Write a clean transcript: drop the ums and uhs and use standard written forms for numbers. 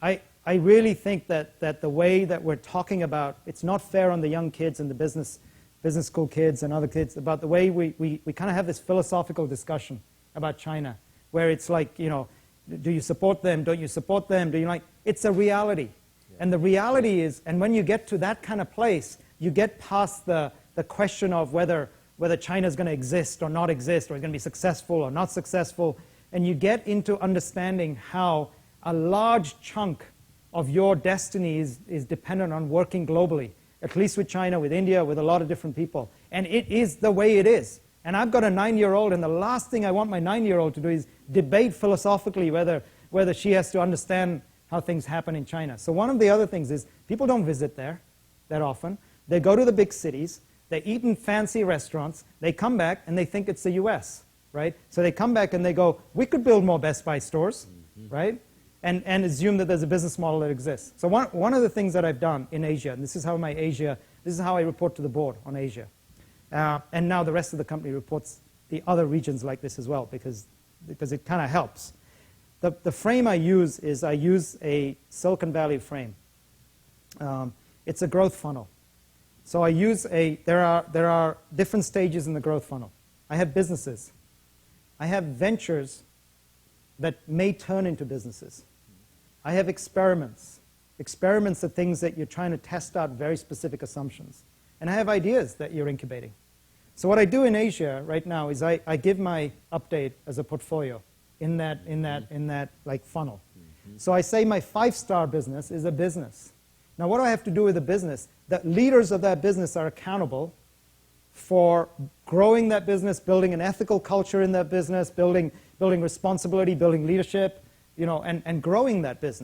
I really think that the way that we're talking about, it's not fair on the young kids and the business school kids and other kids, about the way we kind of have this philosophical discussion about China, where it's like, you know, do you support them? Don't you support them? Do you like? It's a reality. Yeah. And the reality is, and when you get to that kind of place, you get past the question of whether China is going to exist or not exist, or it's going to be successful or not successful, and you get into understanding how a large chunk of your destiny is dependent on working globally, at least with China, with India, with a lot of different people. And it is the way it is. And I've got a 9-year-old, and the last thing I want my 9-year-old to do is debate philosophically whether she has to understand how things happen in China. So one of the other things is people don't visit there that often. They go to the big cities. They eat in fancy restaurants. They come back, and they think it's the US, right? So they come back, and they go, we could build more Best Buy stores, right? And assume that there's a business model that exists. So one of the things that I've done in Asia, and this is how I report to the board on Asia. And now the rest of the company reports the other regions like this as well, because it kind of helps. The frame I use is a Silicon Valley frame. It's a growth funnel. So I use there are different stages in the growth funnel. I have businesses. I have ventures that may turn into businesses. I have experiments. Experiments are things that you're trying to test out very specific assumptions. And I have ideas that you're incubating. So what I do in Asia right now is I give my update as a portfolio in that like funnel. So I say my 5-star business is a business. Now what do I have to do with the business? The leaders of that business are accountable for growing that business, building an ethical culture in that business, building responsibility, building leadership, you know, and growing that business.